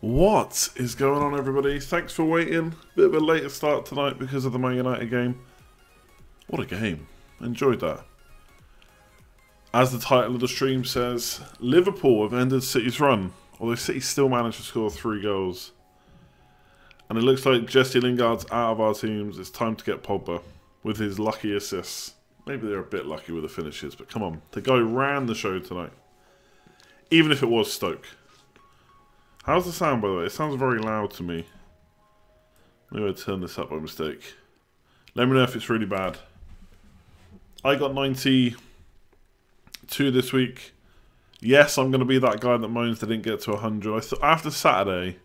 What is going on, everybody? Thanks for waiting. Bit of a later start tonight because of the Man United game. What a game. Enjoyed that. As the title of the stream says, Liverpool have ended City's run, although City still managed to score 3 goals. And it looks like Jesse Lingard's out of our teams. It's time to get Pogba with his lucky assists. Maybe they're a bit lucky with the finishes, but come on. The guy ran the show tonight. Even if it was Stoke. How's the sound, by the way? It sounds very loud to me. Maybe I turned this up by mistake. Let me know if it's really bad. I got 92 this week. Yes, I'm going to be that guy that moans they didn't get to 100. I thought after Saturday,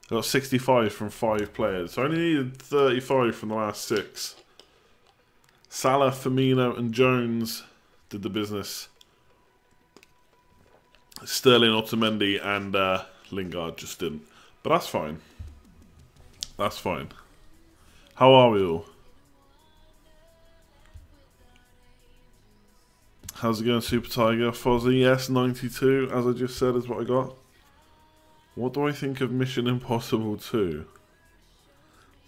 I got 65 from 5 players. So I only needed 35 from the last 6. Salah, Firmino and Jones did the business. Sterling, Otamendi and Lingard just didn't. But that's fine. That's fine. How are we all? How's it going, Super Tiger? Fozzie, yes, 92, as I just said, is what I got. What do I think of Mission Impossible 2?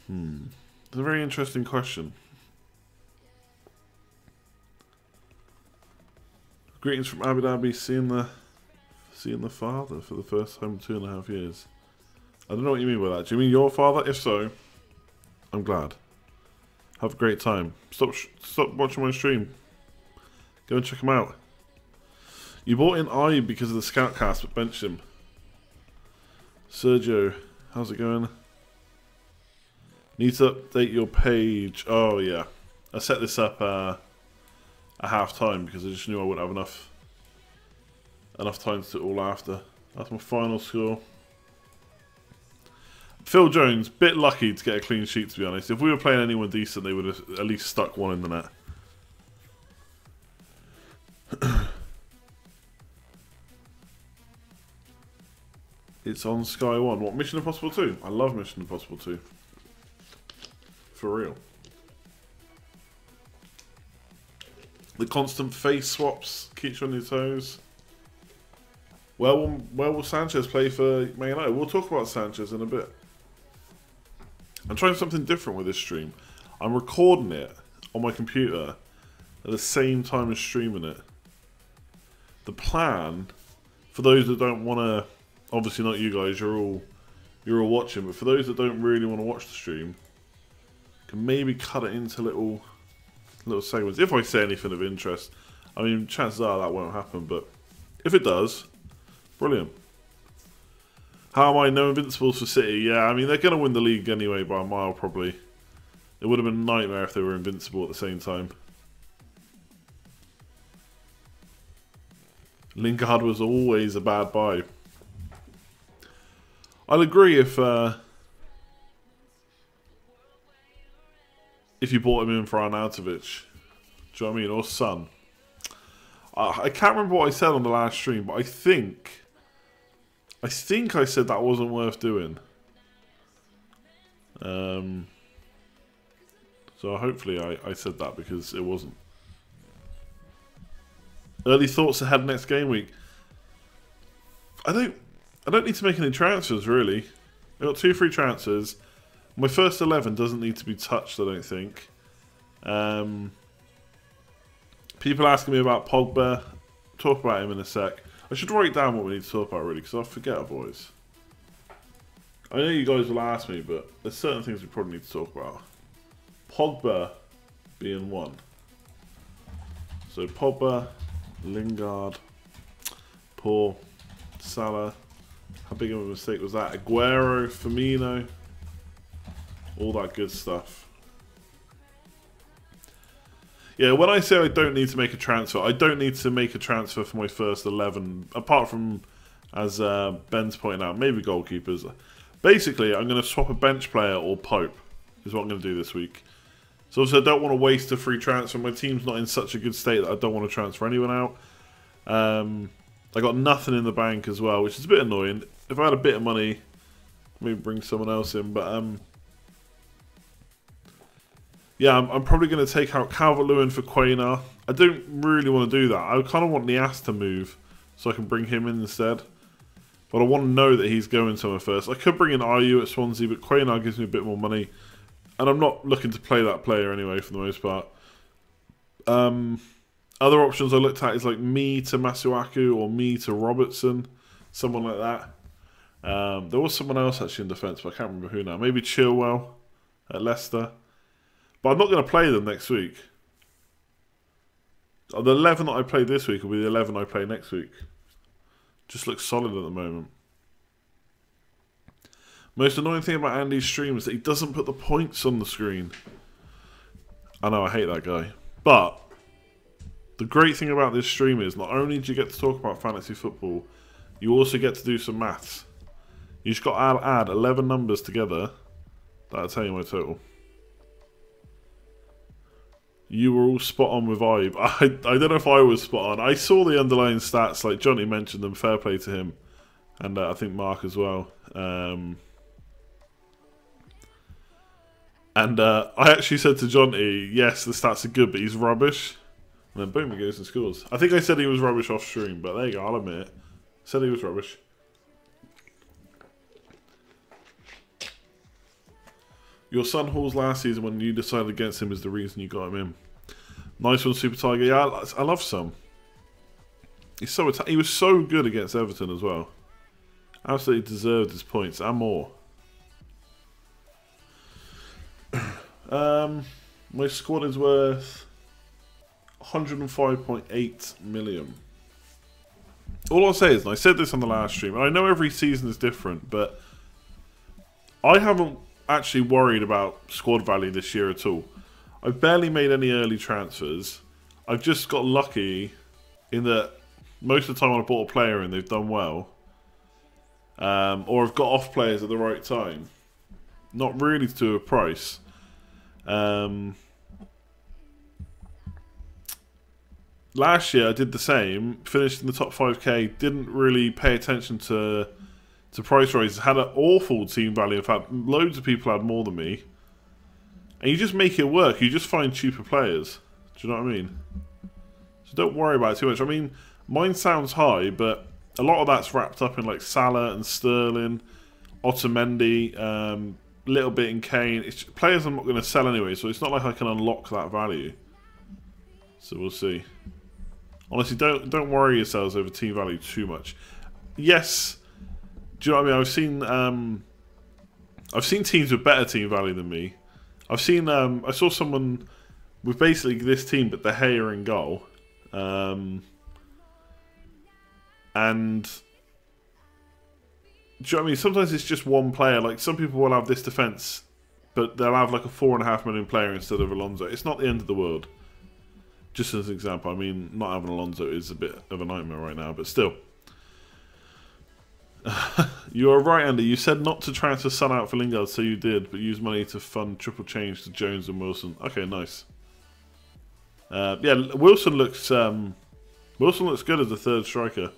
It's a very interesting question. Greetings from Abu Dhabi, seeing the father for the first time in 2.5 years. I don't know what you mean by that. Do you mean your father? If so, I'm glad. Have a great time. Stop watching my stream. Go and check him out. You bought in Ayub because of the scout cast, but benched him. Sergio, how's it going? Need to update your page. Oh yeah, I set this up at half time because I just knew I wouldn't have enough time to do it all after. That's my final score. Phil Jones, bit lucky to get a clean sheet, to be honest. If we were playing anyone decent, they would have at least stuck one in the net. It's on Sky 1. What, Mission Impossible 2? I love Mission Impossible 2. For real. The constant face swaps keeps you on your toes. Where will Sanchez play for Man United? We'll talk about Sanchez in a bit. I'm trying something different with this stream. I'm recording it on my computer at the same time as streaming it. The plan, for those that don't want to, obviously not you guys, you're all watching, but for those that don't really want to watch the stream, can maybe cut it into little segments. If I say anything of interest, I mean, chances are that won't happen, but if it does, brilliant. How am I? No invincibles for City? Yeah, I mean, they're going to win the league anyway by a mile, probably. It would have been a nightmare if they were invincible at the same time. Lingard was always a bad buy. I'll agree if you bought him in for Arnautovic. Do you know what I mean? Or Son. I can't remember what I said on the last stream, but I think I said that wasn't worth doing. So hopefully I said that because it wasn't. Early thoughts ahead of next game week. I don't need to make any transfers really. I got 2 free transfers. My first 11 doesn't need to be touched, I don't think. People asking me about Pogba. Talk about him in a sec. I should write down what we need to talk about really, because I'll forget otherwise. I know you guys will ask me, but there's certain things we probably need to talk about. Pogba being one. So Pogba, Lingard, Paul, Salah. How big of a mistake was that? Aguero, Firmino. All that good stuff. Yeah, when I say I don't need to make a transfer, I don't need to make a transfer for my first 11. Apart from, as Ben's pointing out, maybe goalkeepers. Basically, I'm going to swap a bench player or Pope, is what I'm going to do this week. So also, I don't want to waste a free transfer. My team's not in such a good state that I don't want to transfer anyone out. I got nothing in the bank as well, which is a bit annoying. If I had a bit of money, maybe bring someone else in. But yeah, I'm probably going to take out Calvert-Lewin for Quaynor. I don't really want to do that. I kind of want Nias to move so I can bring him in instead. If But I want to know that he's going somewhere first. I could bring in RU at Swansea, but Quaynar gives me a bit more money. And I'm not looking to play that player anyway, for the most part. Other options I looked at is like me to Masuaku or me to Robertson. Someone like that. There was someone else actually in defence, but I can't remember who now. Maybe Chilwell at Leicester. But I'm not going to play them next week. The 11 that I played this week will be the 11 I play next week. Just looks solid at the moment. Most annoying thing about Andy's stream is that he doesn't put the points on the screen. I know, I hate that guy. But the great thing about this stream is not only do you get to talk about fantasy football, you also get to do some maths. You just got to add 11 numbers together. That'll tell you my total. You were all spot on with Ibe. I don't know if I was spot on. I saw the underlying stats, like Johnny mentioned them. Fair play to him, and I think Mark as well. And I actually said to Johnny, "Yes, the stats are good, but he's rubbish." And then boom, he goes and scores. I think I said he was rubbish off stream, but there you go. I'll admit it. Said he was rubbish. Your son Hall's last season when you decided against him is the reason you got him in. Nice one, Super Tiger. Yeah, I love Son. He was so good against Everton as well. Absolutely deserved his points and more. My squad is worth 105.8 million. All I'll say is, and I said this on the last stream, and I know every season is different, but I haven't actually worried about squad value this year at all. I've barely made any early transfers. I've just got lucky in that most of the time when I bought a player in, they've done well. Or I've got off players at the right time. Not really to do with price. Last year I did the same, finished in the top 5k, didn't really pay attention to price rises, had an awful team value. In fact, loads of people had more than me. And you just make it work. You just find cheaper players. Do you know what I mean? So don't worry about it too much. I mean, mine sounds high, but a lot of that's wrapped up in like Salah and Sterling, Otamendi, little bit in Kane. It's players I'm not going to sell anyway, so it's not like I can unlock that value. So we'll see. Honestly, don't worry yourselves over team value too much. Yes. Do you know what I mean? I've seen teams with better team value than me. I saw someone with basically this team, but De Gea in goal. And do you know what I mean? Sometimes it's just one player. Like some people will have this defence, but they'll have like a 4.5 million player instead of Alonso. It's not the end of the world. Just as an example, I mean, not having Alonso is a bit of a nightmare right now, but still. You are right, Andy. You said not to transfer Son out for Lingard, so you did, but use money to fund triple change to Jones and Wilson. Okay, nice. Yeah, Wilson looks good as the third striker.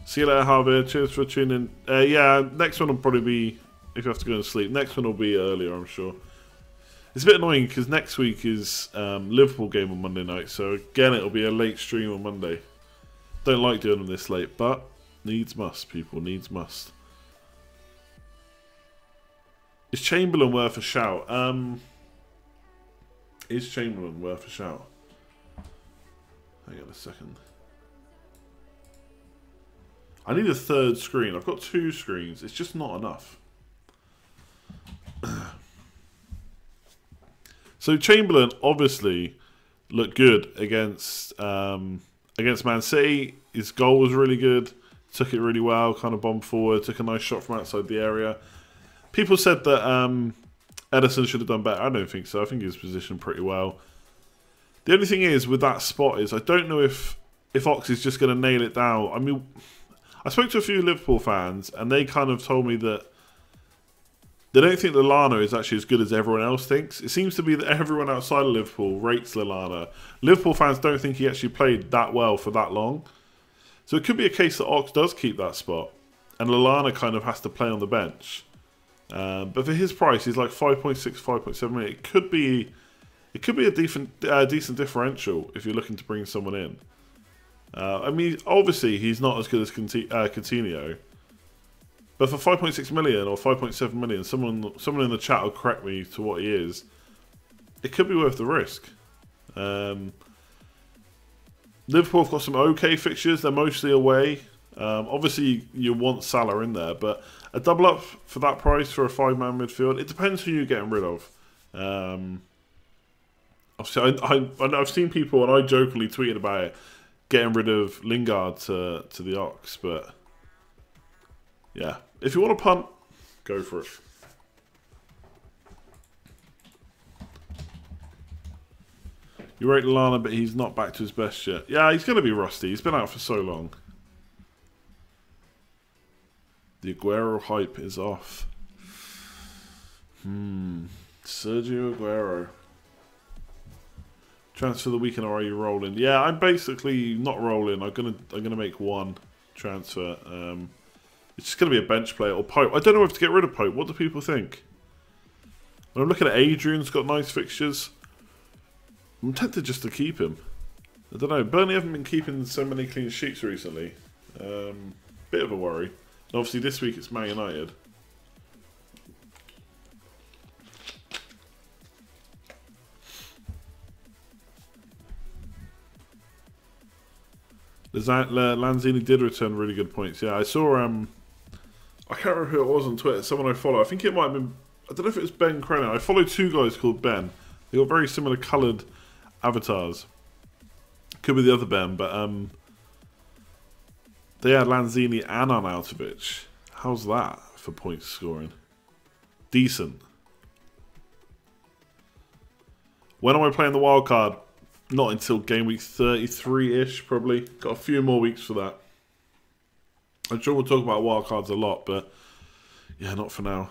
See you later, Javier. Cheers for tuning in. Yeah, next one will probably be, if you have to go to sleep, next one will be earlier, I'm sure. It's a bit annoying because next week is Liverpool game on Monday night, so again it'll be a late stream on Monday. Don't like doing them this late, but needs must, people. Needs must. Is Chamberlain worth a shout? Is Chamberlain worth a shout? Hang on a second. I need a third screen. I've got two screens. It's just not enough. So Chamberlain obviously looked good against Man City. His goal was really good. Took it really well. Kind of bombed forward. Took a nice shot from outside the area. People said that Ederson should have done better. I don't think so. I think he was positioned pretty well. The only thing is with that spot is I don't know if Ox is just going to nail it down. I mean, I spoke to a few Liverpool fans and they kind of told me that they don't think Lallana is actually as good as everyone else thinks. It seems to be that everyone outside of Liverpool rates Lallana. Liverpool fans don't think he actually played that well for that long. So it could be a case that Ox does keep that spot and Lallana kind of has to play on the bench. But for his price, he's like 5.6, 5.7 million. It could be a decent differential if you're looking to bring someone in. I mean, obviously he's not as good as Coutinho, But for 5.6 million or 5.7 million, someone in the chat will correct me to what he is. It could be worth the risk. Liverpool have got some okay fixtures. They're mostly away. Obviously, you want Salah in there, but a double up for that price for a 5-man midfield, it depends who you're getting rid of. Obviously, I've seen people, and I jokingly tweeted about it, getting rid of Lingard to the Ox, but yeah, if you want to punt, go for it. You rate Lana, but he's not back to his best yet. Yeah, he's going to be rusty. He's been out for so long. The Aguero hype is off. Sergio Aguero. Transfer the weekend, or are you rolling? Yeah, I'm basically not rolling. I'm gonna make one transfer. It's just gonna be a bench player or Pope. I don't know if to get rid of Pope. What do people think? When I'm looking at Adrian's got nice fixtures. I'm tempted just to keep him. I don't know. Burnley haven't been keeping so many clean sheets recently. Bit of a worry. And obviously this week it's Man United. Lanzini did return really good points. Yeah, I saw. I can't remember who it was on Twitter. Someone I follow. I think it might have been. I don't know if it was Ben Crennan. I follow two guys called Ben. They got very similar coloured avatars. Could be the other Ben, but they had Lanzini and Arnautovic. How's that for points scoring? Decent. When am I playing the wildcard? Not until game week 33-ish, probably. Got a few more weeks for that. I'm sure we'll talk about wildcards a lot, but yeah, not for now.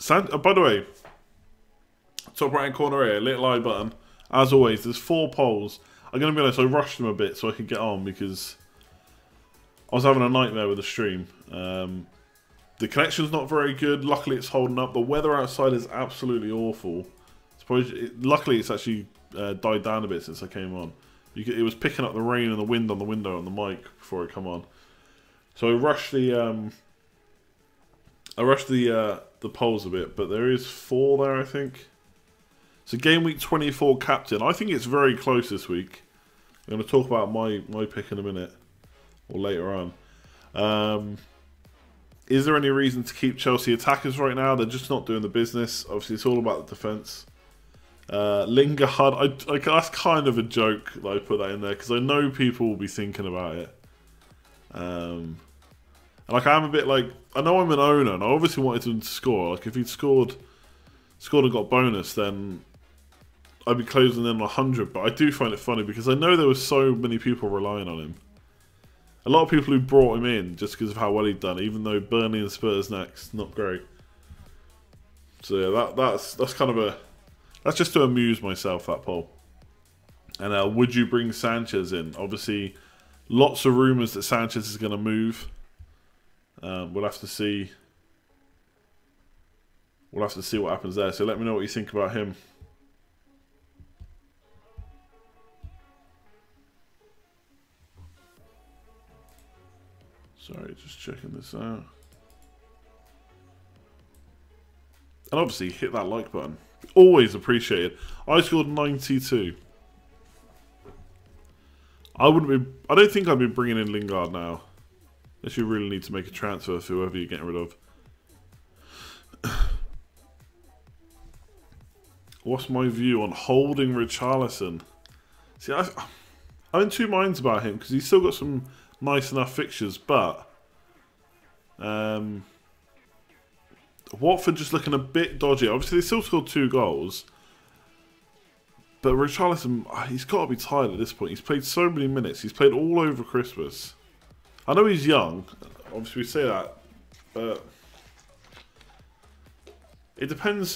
By the way, top right hand corner here, little I button. As always, there's 4 polls. I'm going to be honest, I rushed them a bit so I could get on because I was having a nightmare with the stream. The connection's not very good. Luckily, it's holding up. The weather outside is absolutely awful. Luckily, it's actually died down a bit since I came on. It was picking up the rain and the wind on the window and the mic before I come on. So I rushed the polls a bit, but there is 4 there, I think. So game week 24 captain. I think it's very close this week. I'm going to talk about my pick in a minute or later on. Is there any reason to keep Chelsea attackers right now? They're just not doing the business. Obviously, it's all about the defence. Lingard, that's kind of a joke that I put that in there because I know people will be thinking about it. And like I'm a bit like, I know I'm an owner and I obviously wanted him to score. Like if he'd scored and got bonus, then I'd be closing in on 100. But I do find it funny because I know there were so many people relying on him. A lot of people who brought him in just because of how well he'd done, even though Burnley and Spurs next, not great. So yeah, that's kind of a. That's just to amuse myself, that poll. And would you bring Sanchez in? Obviously, lots of rumours that Sanchez is going to move. We'll have to see. We'll have to see what happens there. So let me know what you think about him. Sorry, just checking this out. And obviously, hit that like button. Always appreciated. I scored 92. I don't think I'd be bringing in Lingard now. Unless you really need to make a transfer for whoever you're getting rid of. What's my view on holding Richarlison? See, I'm in two minds about him because he's still got some nice enough fixtures, but Watford just looking a bit dodgy. Obviously, they still scored 2 goals. But Richarlison, he's got to be tired at this point. He's played so many minutes. He's played all over Christmas. I know he's young. Obviously, we say that. But it depends.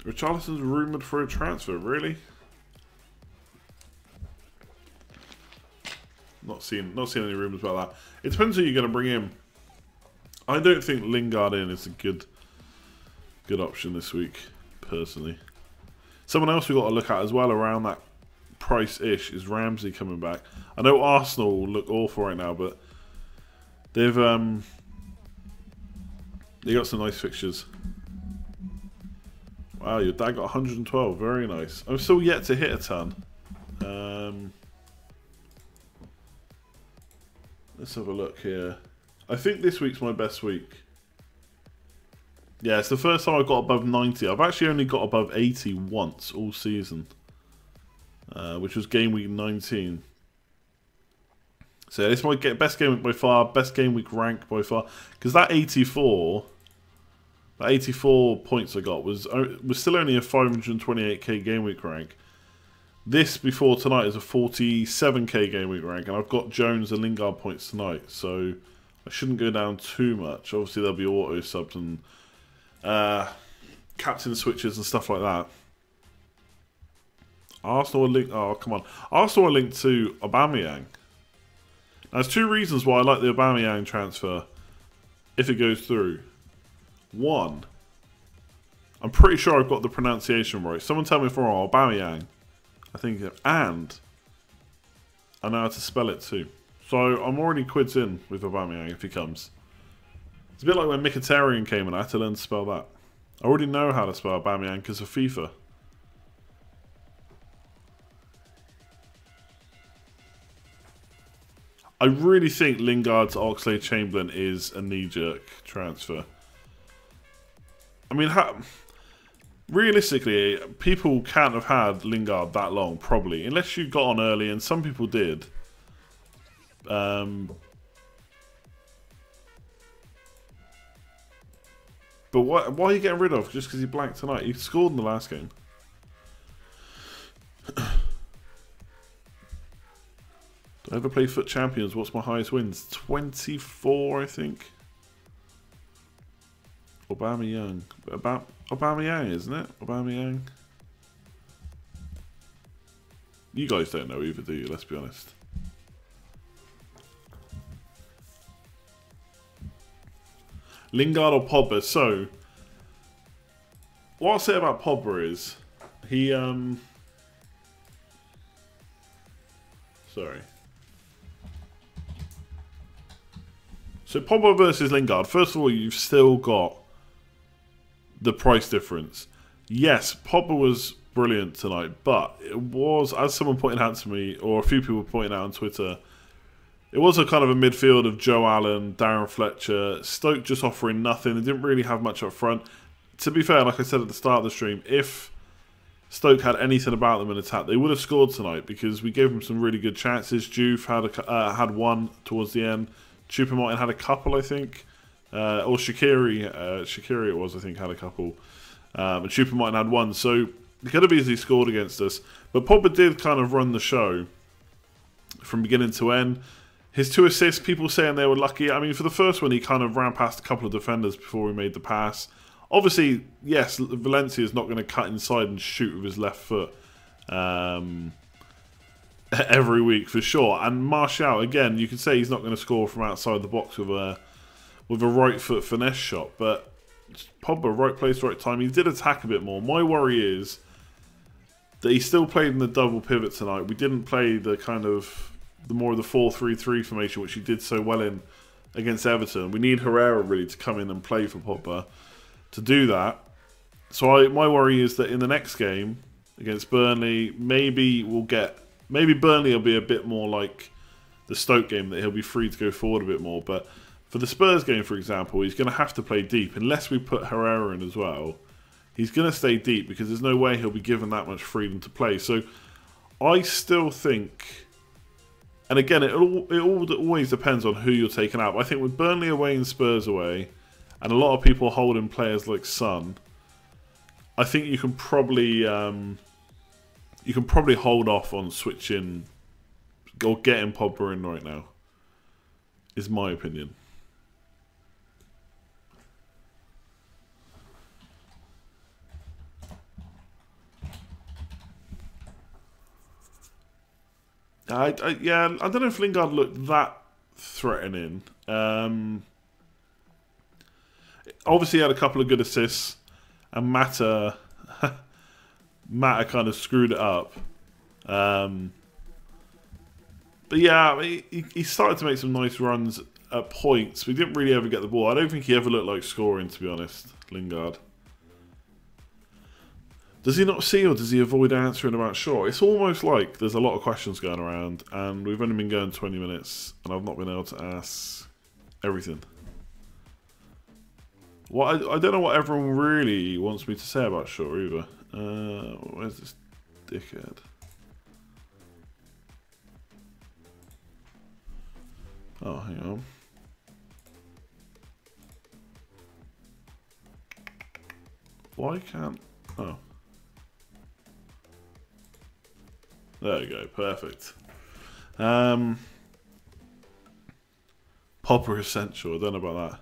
Richarlison's rumoured for a transfer, really? Not seeing any rumours about that. It depends who you're going to bring in. I don't think Lingard in is a good option this week, personally. Someone else we've got to look at as well around that price-ish is Ramsey coming back. I know Arsenal look awful right now, but they've they got some nice fixtures. Wow, your dad got 112. Very nice. I'm still yet to hit a ton. Let's have a look here. I think this week's my best week. Yeah, it's the first time I've got above 90. I've actually only got above 80 once all season. Which was game week 19. So it's my best game week by far, best game week rank by far. Because that 84 points I got was still only a 528k game week rank. This before tonight is a 47k game week rank, and I've got Jones and Lingard points tonight, so I shouldn't go down too much. Obviously there'll be auto subs and captain switches and stuff like that. Arsenal are linked. Oh, come on. Arsenal are linked to Aubameyang. Now, there's two reasons why I like the Aubameyang transfer if it goes through. One, I'm pretty sure I've got the pronunciation right. Someone tell me if I'm wrong. Aubameyang, I think, and I know how to spell it too. So I'm already quids in with Aubameyang if he comes. It's a bit like when Mkhitaryan came and I had to learn to spell that. I already know how to spell Aubameyang because of FIFA. I really think Lingard to Oxlade-Chamberlain is a knee-jerk transfer. I mean, realistically, people can't have had Lingard that long, probably. Unless you got on early, and some people did. But why are you getting rid of? Just because he blanked tonight? He scored in the last game. Do I ever play Foot Champions? What's my highest wins? 24, I think. Aubameyang. Aubameyang, isn't it? Aubameyang. You guys don't know either, do you? Let's be honest. Lingard or Pogba? So, what I'll say about Pogba is, he, sorry. So Pogba versus Lingard. First of all, you've still got the price difference. Yes, Pogba was brilliant tonight, but it was, as someone pointed out to me, or a few people pointed out on Twitter, it was a kind of a midfield of Joe Allen, Darren Fletcher, Stoke just offering nothing. They didn't really have much up front. To be fair, like I said at the start of the stream, if Stoke had anything about them in attack, they would have scored tonight because we gave them some really good chances. Juve had one towards the end. Choupo-Moting had a couple, I think. Or Shaqiri it was, I think, had a couple. And Choupo-Moting had one. So he could have easily scored against us. But Pogba did kind of run the show from beginning to end. His 2 assists, people saying they were lucky. I mean, for the first one, he kind of ran past a couple of defenders before he made the pass. Obviously, yes, Valencia is not going to cut inside and shoot with his left foot every week for sure. And Martial, again, you could say he's not going to score from outside the box with a right foot finesse shot. But Pogba, right place, right time. He did attack a bit more. My worry is that he still played in the double pivot tonight. We didn't play the kind of the more of the 4-3-3 formation, which he did so well in against Everton. We need Herrera really to come in and play for Pogba to do that. So my worry is that in the next game against Burnley, maybe Burnley will be a bit more like the Stoke game, that he'll be free to go forward a bit more. But for the Spurs game, for example, he's going to have to play deep. Unless we put Herrera in as well, he's going to stay deep because there's no way he'll be given that much freedom to play. So I still think, and again, it always depends on who you're taking out. But I think with Burnley away and Spurs away, and a lot of people holding players like Son, I think you can probably hold off on switching or getting Pogba in right now, is my opinion. Yeah, I don't know if Lingard looked that threatening. Obviously, he had a couple of good assists, and Mata kind of screwed it up. But yeah, he started to make some nice runs at points. We didn't really ever get the ball. I don't think he ever looked like scoring, to be honest, Lingard. Does he not see, or does he avoid answering about Shaw? It's almost like there's a lot of questions going around, and we've only been going 20 minutes, and I've not been able to ask everything. I don't know what everyone really wants me to say about Shaw either. Where's this dickhead? Oh, hang on. Why can't... Oh. There we go, perfect. Popper Essential, I don't know about that.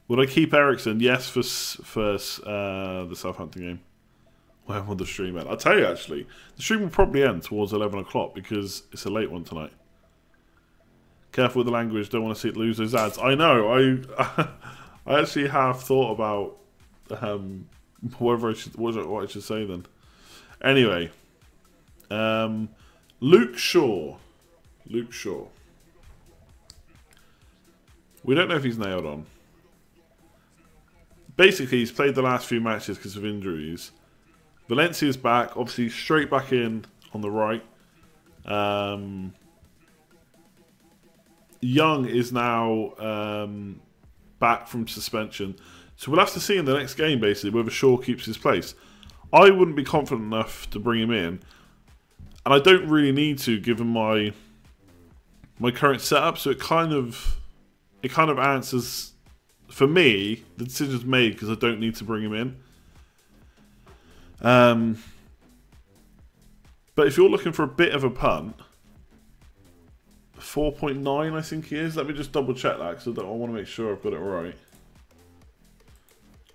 Would I keep Ericsson? Yes, for the Southampton game. When will the stream end? I'll tell you actually, the stream will probably end towards 11 o'clock because it's a late one tonight. Careful with the language, don't want to see it lose those ads. I know, I actually have thought about whether I should, what I should say then. Anyway, Luke Shaw. Luke Shaw. We don't know if he's nailed on. Basically, he's played the last few matches because of injuries. Valencia's back, obviously straight back in on the right. Young is now back from suspension. So we'll have to see in the next game, basically, whether Shaw keeps his place. I wouldn't be confident enough to bring him in. And I don't really need to, given my current setup. So it kind of answers, for me, the decision's made because I don't need to bring him in. But if you're looking for a bit of a punt, 4.9 I think he is. Let me just double check that because I want to make sure I've got it right.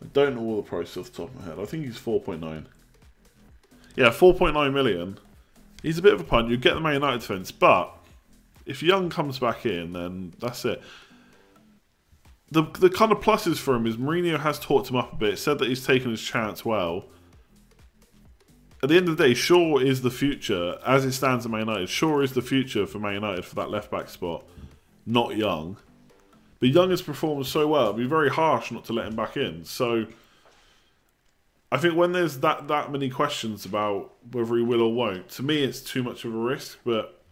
I don't know all the prices off the top of my head. I think he's 4.9. Yeah, 4.9 million. He's a bit of a punt. You get the Man United defence, but if Young comes back in, then that's it. The kind of pluses for him is Mourinho has talked him up a bit, said that he's taken his chance well. At the end of the day, Shaw is the future, as it stands at Man United. Shaw is the future for Man United for that left-back spot, not Young. But Young has performed so well, it'd be very harsh not to let him back in. So, I think when there's that many questions about whether he will or won't, to me it's too much of a risk. But,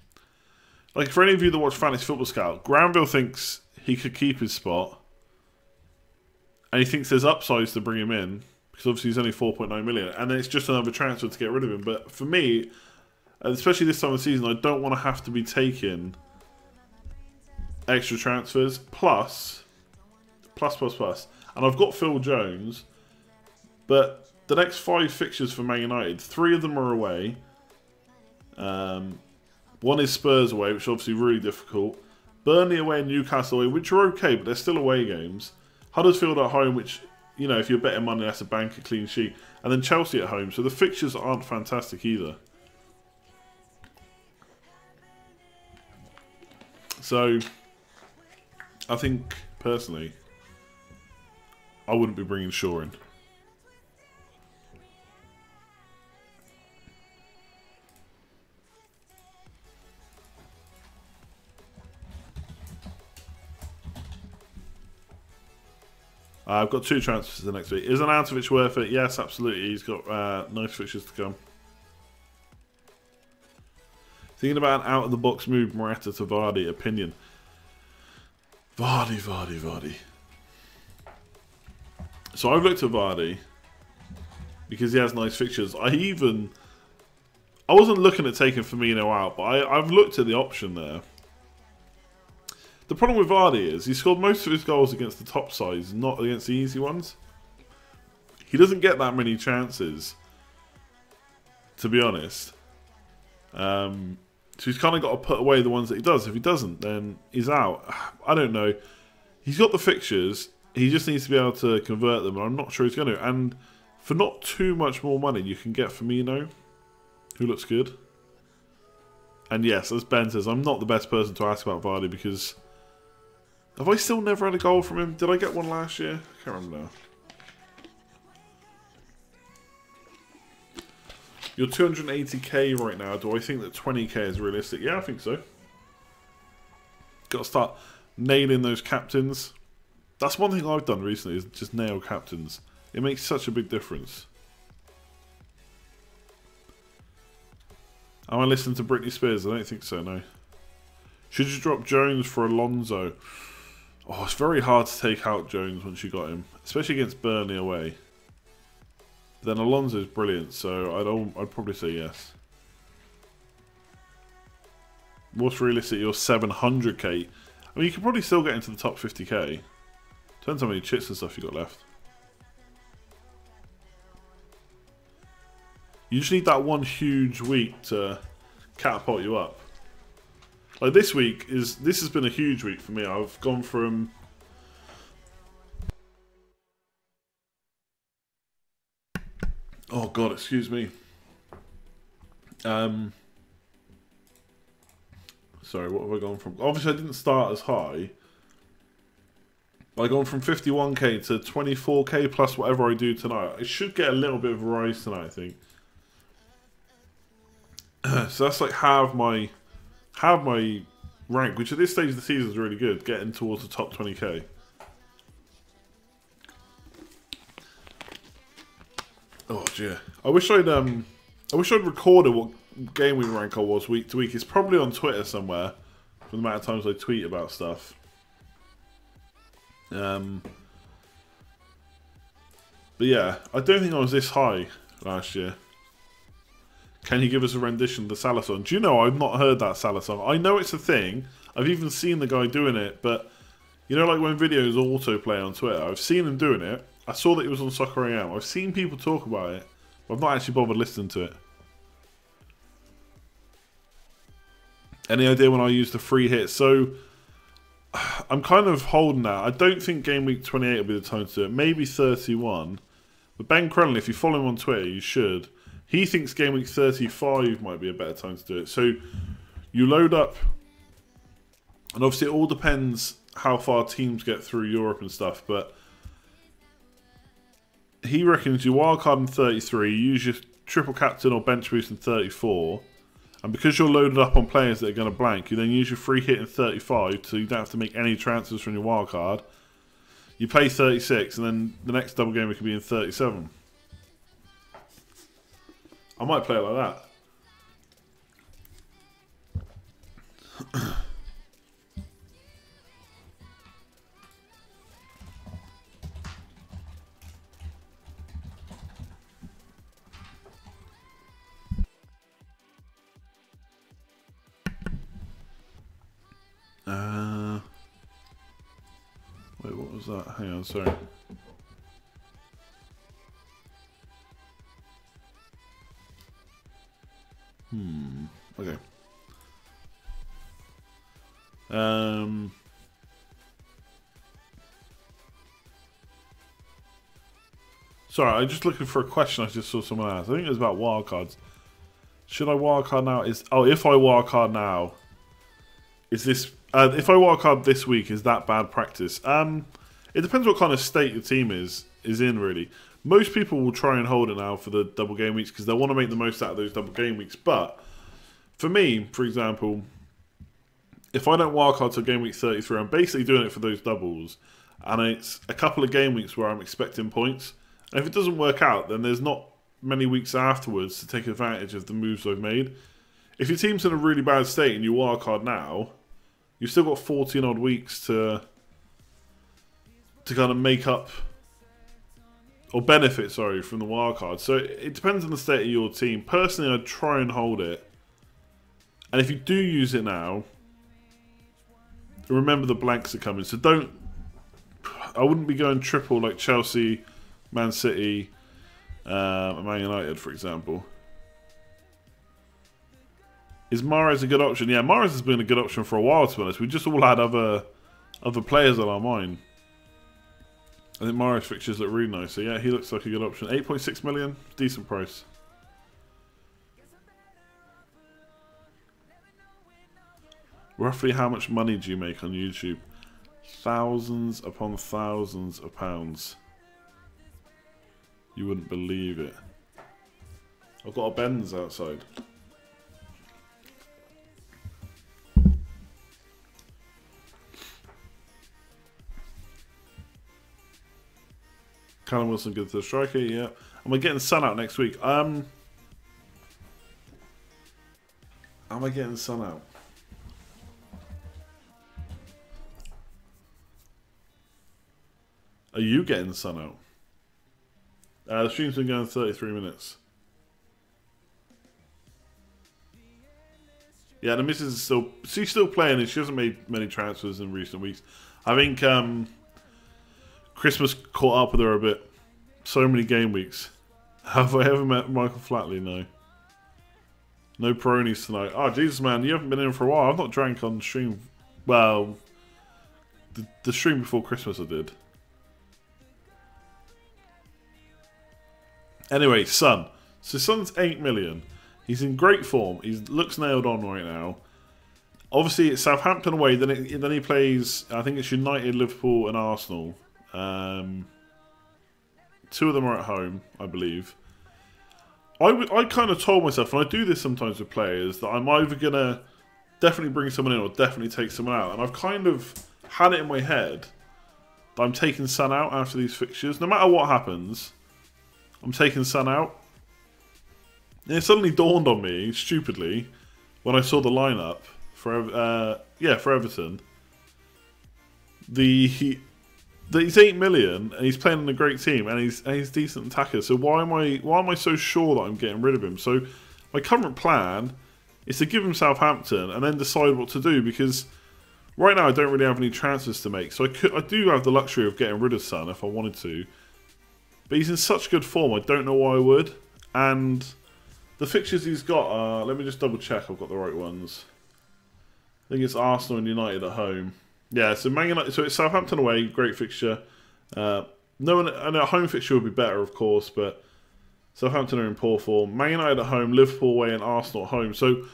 like, for any of you that watch Fantasy Football Scout, Granville thinks he could keep his spot. And he thinks there's upsides to bring him in. Because obviously he's only 4.9 million. And then it's just another transfer to get rid of him. But for me, especially this time of the season, I don't want to have to be taking extra transfers. Plus. And I've got Phil Jones. But the next 5 fixtures for Man United, 3 of them are away. One is Spurs away, which is obviously really difficult. Burnley away and Newcastle away, which are okay, but they're still away games. Huddersfield at home, which, you know, if you're betting money, that's a bank, a clean sheet. And then Chelsea at home. So the fixtures aren't fantastic either. So, I think, personally, I wouldn't be bringing Shaw in. I've got 2 transfers the next week. Is Arnautovic worth it? Yes, absolutely. He's got nice fixtures to come. Thinking about an out-of-the-box move, Morata to Vardy. Opinion. Vardy. So I've looked at Vardy because he has nice fixtures. I wasn't looking at taking Firmino out, but I've looked at the option there. The problem with Vardy is he scored most of his goals against the top sides, not against the easy ones. He doesn't get that many chances, to be honest. So he's kind of got to put away the ones that he does. If he doesn't, then he's out. I don't know. He's got the fixtures. He just needs to be able to convert them, and I'm not sure he's going to. And for not too much more money, you can get Firmino, who looks good. And yes, as Ben says, I'm not the best person to ask about Vardy because... Have I still never had a goal from him? Did I get one last year? I can't remember now. You're 280k right now. Do I think that 20k is realistic? Yeah, I think so. Got to start nailing those captains. That's one thing I've done recently, is just nail captains. It makes such a big difference. Am I listening to Britney Spears? I don't think so, no. Should you drop Jones for Alonso? Oh, it's very hard to take out Jones once you got him, especially against Burnley away. Then Alonso's brilliant, so I'd probably say yes. What's realistic? You're 700k. I mean, you could probably still get into the top 50k. Depends how many chits and stuff you got left. You just need that one huge week to catapult you up. Like this has been a huge week for me. I've gone from oh god, excuse me. Sorry, what have I gone from? Obviously I didn't start as high. I've gone from 51k to 24k plus whatever I do tonight. I should get a little bit of a rise tonight, I think. So that's like half my rank, which at this stage of the season is really good, getting towards the top 20k. Oh dear. I wish I'd recorded what Gameweek rank I was week to week. It's probably on Twitter somewhere from the amount of times I tweet about stuff. But yeah, I don't think I was this high last year. Can you give us a rendition of the Salah song? Do you know, I've not heard that Salah song. I know it's a thing. I've even seen the guy doing it, but you know, like when videos autoplay on Twitter, I've seen him doing it. I saw that it was on Soccer AM. I've seen people talk about it, but I've not actually bothered listening to it. Any idea when I use the free hit? So I'm kind of holding that. I don't think Game Week 28 will be the time to do it. Maybe 31. But Ben Cronley, if you follow him on Twitter, you should. He thinks Game Week 35 might be a better time to do it. So you load up, and obviously it all depends how far teams get through Europe and stuff, but he reckons you wildcard in 33, use your triple captain or bench boost in 34, and because you're loaded up on players that are going to blank, you then use your free hit in 35, so you don't have to make any transfers from your wildcard. You play 36, and then the next double game could be in 37. I might play it like that. Wait, what was that? Hang on, sorry. Okay. Sorry, I'm just looking for a question I just saw someone ask. I think it was about wildcards. Should I wildcard now? If I wildcard now, is this... if I wildcard this week, is that bad practice? It depends what kind of state your team is in, really. Most people will try and hold it now for the double game weeks because they want to make the most out of those double game weeks. But for me, for example, if I don't wildcard till game week 33, I'm basically doing it for those doubles. And it's a couple of game weeks where I'm expecting points. And if it doesn't work out, then there's not many weeks afterwards to take advantage of the moves I've made. If your team's in a really bad state and you wildcard now, you've still got 14 odd weeks to kind of make up or benefit, sorry, from the wildcard. So it depends on the state of your team. Personally, I'd try and hold it. And if you do use it now, remember the blanks are coming. So I wouldn't be going triple like Chelsea, Man City, and Man United, for example. Is Mahrez a good option? Yeah, Mahrez has been a good option for a while, to be honest. We just all had other players on our mind. I think Mahrez fixtures look really nice. So yeah, he looks like a good option. 8.6 million, decent price. Roughly how much money do you make on YouTube? Thousands upon thousands of pounds. You wouldn't believe it. I've got a Benz outside. Callum Wilson good to the striker, yeah. Am I getting Son out next week? Am I getting Son out? Are you getting Son out? The stream's been going 33 minutes. Yeah, the missus is still... She's still playing and she hasn't made many transfers in recent weeks. I think Christmas caught up with her a bit. So many game weeks. Have I ever met Michael Flatley? No. No Peronis tonight. Oh, Jesus, man. You haven't been in for a while. I've not drank on stream. Well, the stream before Christmas I did. Anyway, Son. So Son's 8 million. He's in great form. He looks nailed on right now. Obviously, it's Southampton away. Then he plays, I think it's United, Liverpool and Arsenal. 2 of them are at home, I believe. I kind of told myself, and I do this sometimes with players, that I'm either going to definitely bring someone in or definitely take someone out. And I've kind of had it in my head that I'm taking Son out after these fixtures. No matter what happens, I'm taking Son out. And it suddenly dawned on me, stupidly, when I saw the lineup for Everton. He's 8 million and he's playing in a great team and he's decent attacker. So why am I so sure that I'm getting rid of him? So my current plan is to give him Southampton and then decide what to do, because right now I don't really have any transfers to make. So I do have the luxury of getting rid of Son if I wanted to. But he's in such good form, I don't know why I would. And the fixtures he's got, let me just double check I've got the right ones. I think it's Arsenal and United at home. Yeah, so Man United, so it's Southampton away, great fixture. And a home fixture would be better, of course, but Southampton are in poor form. Man United at home, Liverpool away, and Arsenal at home. So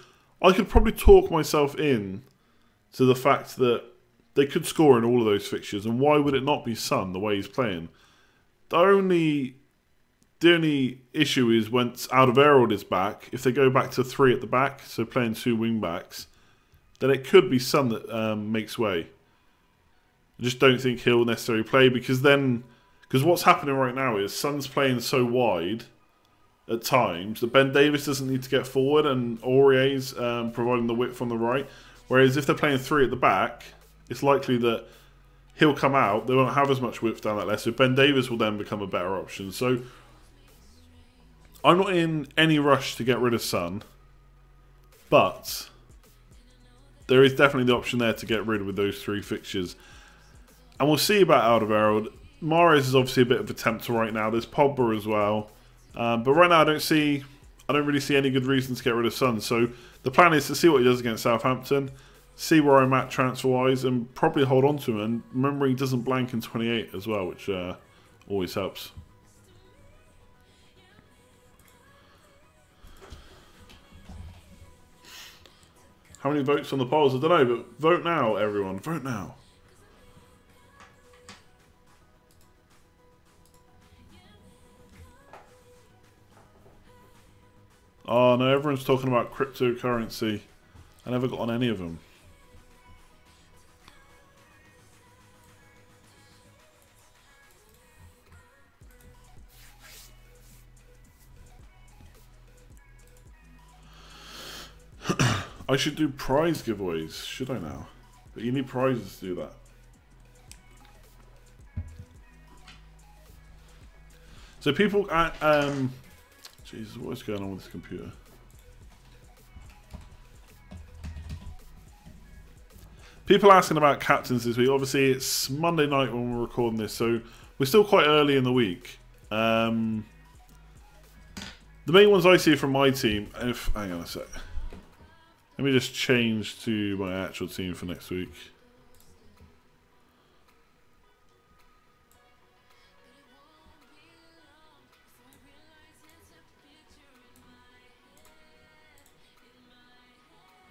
I could probably talk myself in to the fact that they could score in all of those fixtures, and why would it not be Son the way he's playing? The only issue is once Alderweireld is back, if they go back to 3 at the back, so playing 2 wing backs, then it could be Son that makes way. I just don't think he'll necessarily play, because what's happening right now is Son's playing so wide at times that Ben Davies doesn't need to get forward and Aurier's providing the width from the right. Whereas if they're playing 3 at the back, it's likely that he'll come out, they won't have as much width down that left, so Ben Davies will then become a better option. So I'm not in any rush to get rid of Son, but there is definitely the option there to get rid with those 3 fixtures. And we'll see about Alderweireld. Mahrez is obviously a bit of a tempter right now. There's Pogba as well. But right now I don't really see any good reason to get rid of Son. So the plan is to see what he does against Southampton, see where I'm at transfer-wise, and probably hold on to him. And remember, he doesn't blank in 28 as well, which always helps. How many votes on the polls? I don't know, but vote now, everyone. Vote now. Oh no, everyone's talking about cryptocurrency. I never got on any of them. I should do prize giveaways, should I now? But you need prizes to do that. So people Jesus, what is going on with this computer? People asking about captains this week. Obviously, it's Monday night when we're recording this, so we're still quite early in the week. The main ones I see from my team, hang on a sec. Let me just change to my actual team for next week.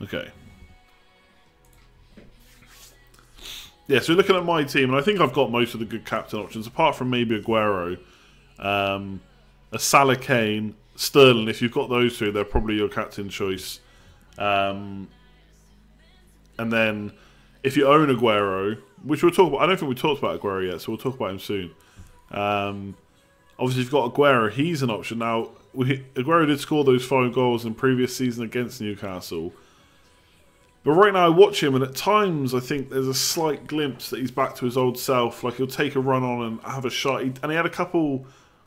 Okay. Yeah, so we're looking at my team, and I think I've got most of the good captain options, apart from maybe Aguero, a Salah Kane, Sterling, if you've got those two, they're probably your captain choice. And then if you own Aguero, which we'll talk about, I don't think we talked about Aguero yet, so we'll talk about him soon. Obviously, if you've got Aguero, he's an option. Now, Aguero did score those 5 goals in the previous season against Newcastle. But right now, I watch him, and at times, I think there's a slight glimpse that he's back to his old self. Like, he'll take a run on and have a shot. And he had a couple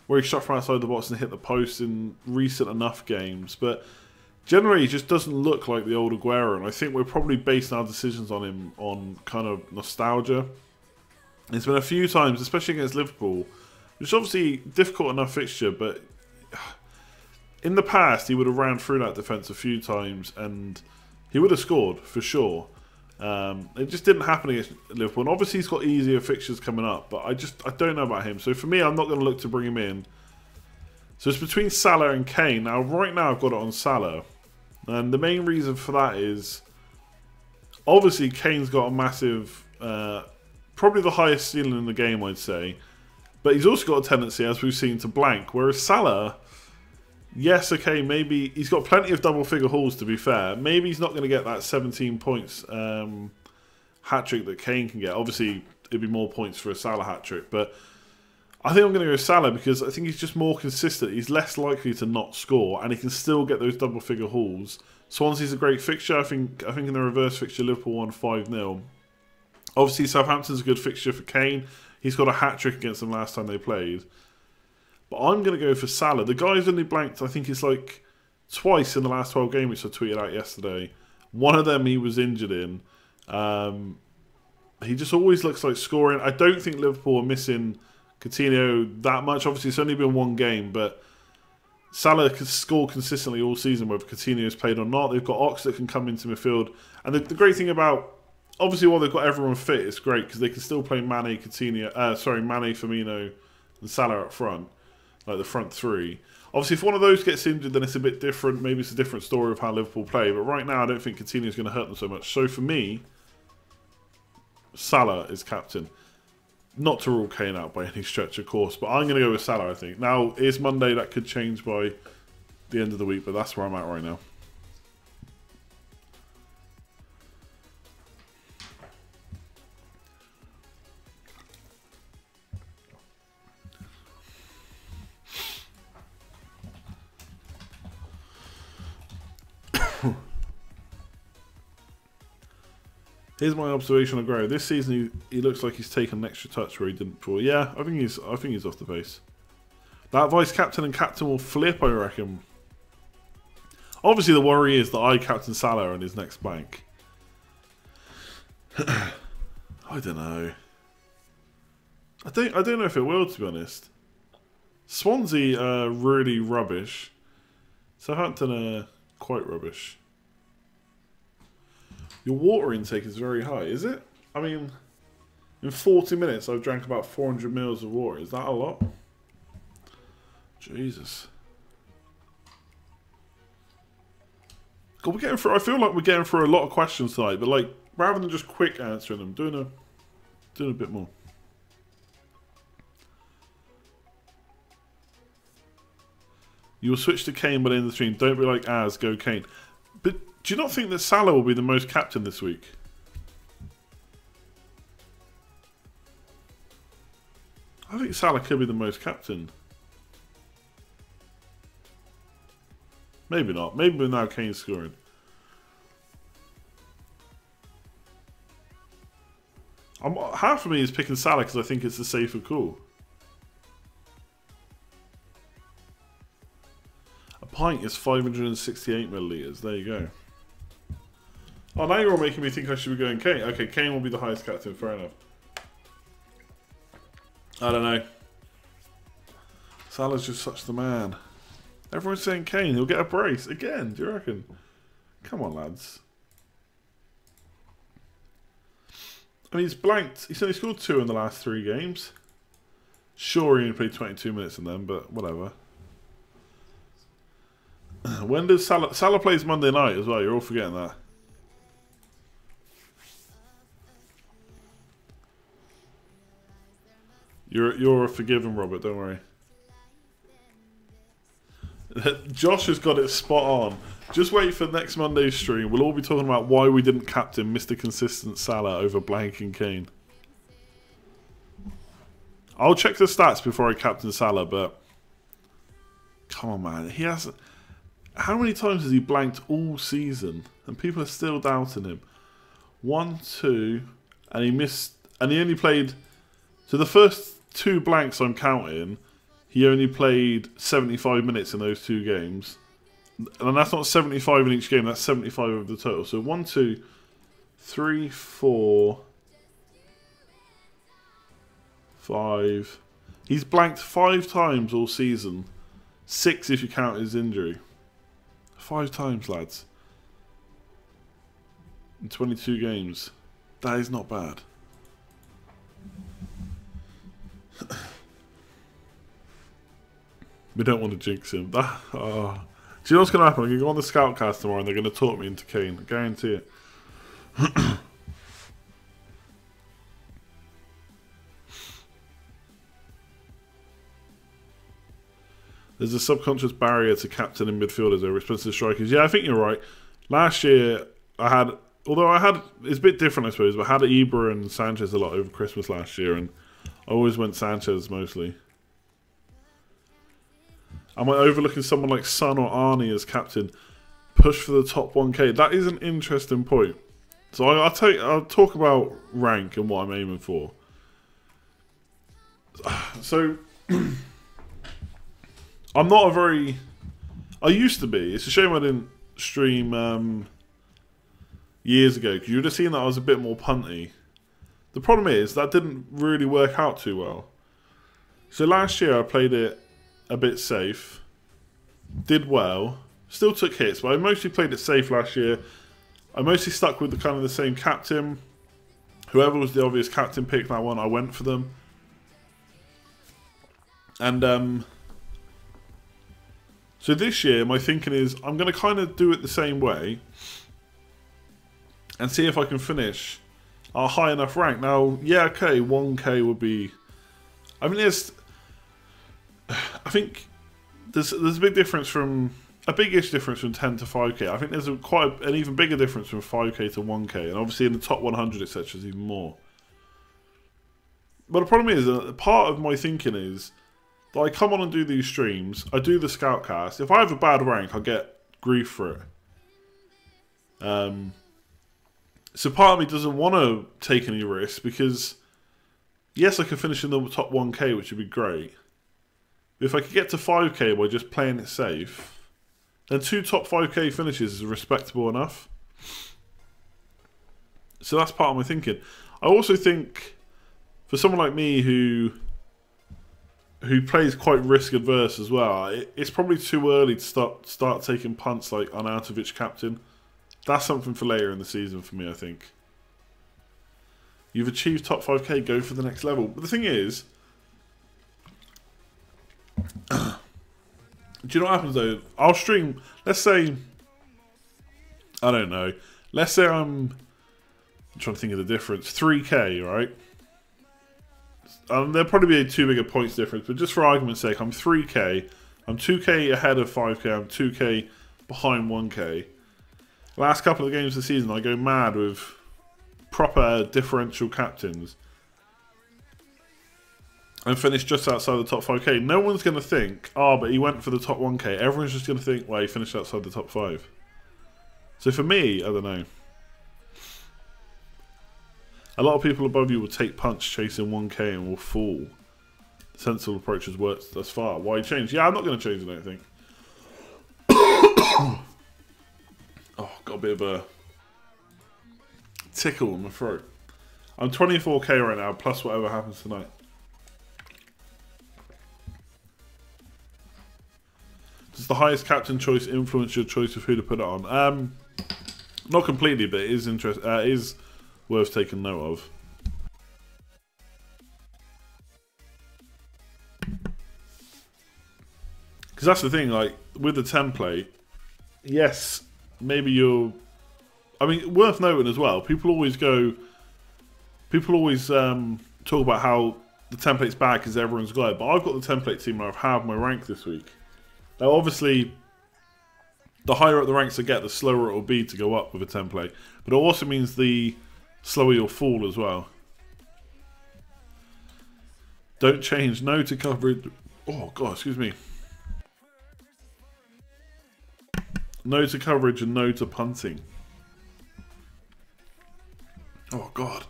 where he shot from outside the box and hit the post in recent enough games. But generally, he just doesn't look like the old Aguero. And I think we're probably basing our decisions on him on kind of nostalgia. It's been a few times, especially against Liverpool, which is obviously difficult enough fixture, but in the past, he would have ran through that defence a few times and he would have scored for sure. It just didn't happen against Liverpool. And obviously, he's got easier fixtures coming up, but I don't know about him. So for me, I'm not going to look to bring him in. So it's between Salah and Kane. Now, right now, I've got it on Salah. And the main reason for that is, obviously, Kane's got a massive, probably the highest ceiling in the game, I'd say. But he's also got a tendency, as we've seen, to blank. Whereas Salah, yes, okay, maybe he's got plenty of double-figure hauls, to be fair. Maybe he's not going to get that 17 points hat-trick that Kane can get. Obviously, it'd be more points for a Salah hat-trick. But I think I'm going to go Salah because I think he's just more consistent. He's less likely to not score, and he can still get those double-figure hauls. Swansea's a great fixture. I think in the reverse fixture, Liverpool won 5-0. Obviously, Southampton's a good fixture for Kane. He's got a hat-trick against them last time they played. But I'm going to go for Salah. The guy's only blanked, I think it's like twice in the last 12 games, which I tweeted out yesterday. One of them he was injured in. He just always looks like scoring. I don't think Liverpool are missing Coutinho that much. Obviously, it's only been one game, but Salah can score consistently all season, whether Coutinho's played or not. They've got Ox that can come into midfield. And the great thing about, obviously, while they've got everyone fit, it's great because they can still play Mane, Firmino, and Salah up front, like the front three. Obviously, if one of those gets injured, then it's a bit different. Maybe it's a different story of how Liverpool play. But right now, I don't think Coutinho's going to hurt them so much. So for me, Salah is captain. Not to rule Kane out by any stretch, of course, but I'm going to go with Salah, I think. Now, it's Monday. That could change by the end of the week, but that's where I'm at right now. Here's my observation on Aguero. This season, he looks like he's taken an extra touch where he didn't before. Yeah, I think he's off the pace. That vice captain and captain will flip, I reckon. Obviously, the worry is that I captain Salah in his next blank. I don't know. I don't know if it will, to be honest. Swansea are really rubbish. Southampton are quite rubbish. Your water intake is very high, is it? I mean, in 40 minutes I've drank about 400 mils of water. Is that a lot? Jesus. God, we're getting through, I feel like we're getting through a lot of questions tonight, but like, rather than just quick answering them, doing a bit more. You will switch to Kane by the end of the stream. Don't be like go Kane. But do you not think that Salah will be the most captain this week? I think Salah could be the most captain. Maybe not. Maybe now Kane's scoring. Half of me is picking Salah because I think it's the safer call. A pint is 568 millilitres. There you go. Oh, now you're all making me think I should be going Kane. Okay, Kane will be the highest captain. Fair enough. I don't know. Salah's just such the man. Everyone's saying Kane. He'll get a brace. Again, do you reckon? Come on, lads. I mean, he's blanked. He's only scored 2 in the last 3 games. Sure, he only played 22 minutes in them, but whatever. When does Salah plays Monday night as well? You're all forgetting that. You're forgiven, Robert. Don't worry. Josh has got it spot on. Just wait for next Monday's stream. We'll all be talking about why we didn't captain Mr. Consistent Salah over Blank and Kane. I'll check the stats before I captain Salah, but come on, man. He has. How many times has he blanked all season? And people are still doubting him. 1, 2, and he missed. And he only played. So the first 2 blanks I'm counting, he only played 75 minutes in those 2 games. And that's not 75 in each game, that's 75 of the total. So 1, 2, 3, 4, 5. He's blanked 5 times all season. 6 if you count his injury. 5 times, lads. In 22 games. That is not bad. We don't want to jinx him. Do you know what's going to happen? I'm going to go on the Scoutcast tomorrow and they're going to talk me into Kane. I guarantee it. There's a subconscious barrier to captaining midfielders over expensive strikers. Yeah, I think you're right. Last year, it's a bit different, I suppose, but I had Ibra and Sanchez a lot over Christmas last year, and I always went Sanchez mostly. Am I overlooking someone like Son or Arnie as captain? Push for the top 1k. That is an interesting point. So I'll talk about rank and what I'm aiming for. So I'm not a very. I used to be. It's a shame I didn't stream years ago, because you would have seen that I was a bit more punty. The problem is that didn't really work out too well. So last year I played it a bit safe, did well, still took hits, but I mostly played it safe last year. I mostly stuck with the same captain. Whoever was the obvious captain pick that one, I went for them. And so this year my thinking is I'm going to kind of do it the same way and see if I can finish a high enough rank. Now, yeah, okay, 1k would be. I mean, I think there's a big difference from a big-ish difference from 10 to 5k. I think there's quite an even bigger difference from 5k to 1k, and obviously in the top 100, etc., is even more. But the problem is that part of my thinking is that I come on and do these streams, I do the Scoutcast. If I have a bad rank, I get grief for it. So part of me doesn't want to take any risks, because yes, I could finish in the top 1k, which would be great. But if I could get to 5k by just playing it safe, then 2 top 5k finishes is respectable enough. So that's part of my thinking. I also think for someone like me who plays quite risk adverse as well, it's probably too early to start taking punts like Arnautovic captain. That's something for later in the season for me, I think. You've achieved top 5k, go for the next level. But the thing is, do you know what happens though? I'll stream, let's say, I don't know, let's say I'm trying to think of the difference, 3k, right? There'll probably be too big a points difference, but just for argument's sake, I'm 3k, I'm 2k ahead of 5k, I'm 2k behind 1k. Last couple of games of the season, I go mad with proper differential captains and finish just outside the top 5k. No one's going to think, oh, but he went for the top 1k. Everyone's just going to think, well, he finished outside the top 5. So for me, I don't know. A lot of people above you will take punch chasing 1k and will fall. The sensible approach has worked thus far. Why change? Yeah, I'm not going to change it, I don't think. Oh, got a bit of a tickle in my throat. I'm 24k right now, plus whatever happens tonight. Does the highest captain choice influence your choice of who to put it on? Not completely, but it is worth taking note of. Because that's the thing, like, with the template, yes, maybe you're... I mean, worth noting as well, people always talk about how the template's bad because everyone's got it, but I've got the template team and I've halved my rank this week. Now, obviously, the higher up the ranks I get, the slower it will be to go up with a template. But it also means the slower you'll fall as well. Don't change. No to coverage. Oh, God, excuse me. No to coverage and no to punting. Oh, God.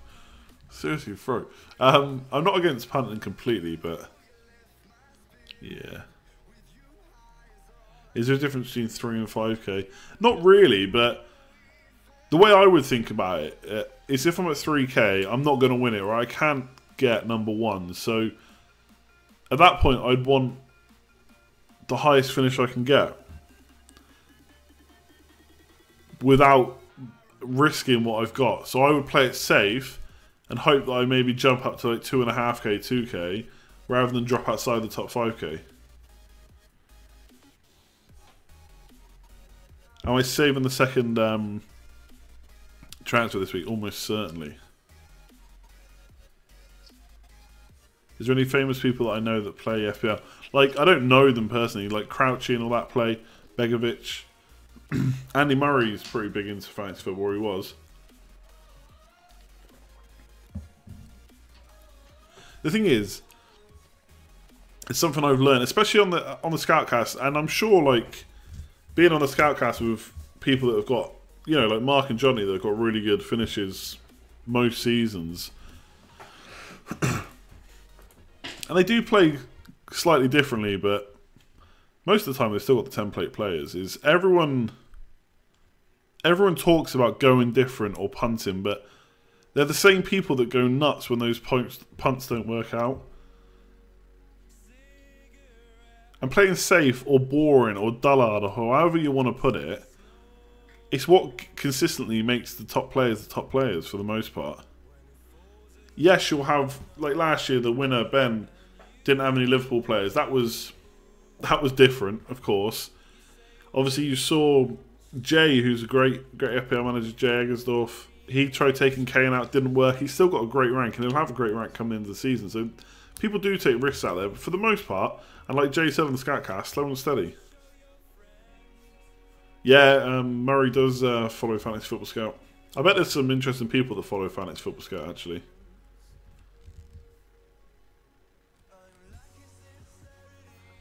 Seriously, throat. I'm not against punting completely, but... yeah. Is there a difference between 3 and 5k? Not really, but... the way I would think about it is if I'm at 3k, I'm not going to win it, right? I can't get number 1. So, at that point, I'd want the highest finish I can get. Without risking what I've got. So I would play it safe and hope that I maybe jump up to like 2.5k, 2k, rather than drop outside the top 5k. Am I saving the second transfer this week? Almost certainly. Is there any famous people that I know that play FPL? Like, I don't know them personally. Like Crouchy and all that play. Begovic. Andy Murray's pretty big into fantasy football, he was. The thing is, it's something I've learned, especially on the Scoutcast, and I'm sure, like, being on the Scoutcast with people that have got, you know, like Mark and Johnny that have got really good finishes most seasons. And they do play slightly differently, but most of the time they've still got the template players. Is everyone talks about going different or punting, but they're the same people that go nuts when those punts don't work out. And playing safe or boring or dullard or however you want to put it, it's what consistently makes the top players for the most part. Yes, you'll have, like last year, the winner, Ben, didn't have any Liverpool players. That was different, of course. Obviously, you saw Jay, who's a great FPL manager, Jay Eggersdorf. He tried taking Kane out, didn't work. He's still got a great rank, and he'll have a great rank coming into the season. So people do take risks out there, but for the most part, and like Jay said on the Scoutcast, slow and steady. Yeah, Murray does follow Fantasy Football Scout. I bet there's some interesting people that follow Fantasy Football Scout, actually.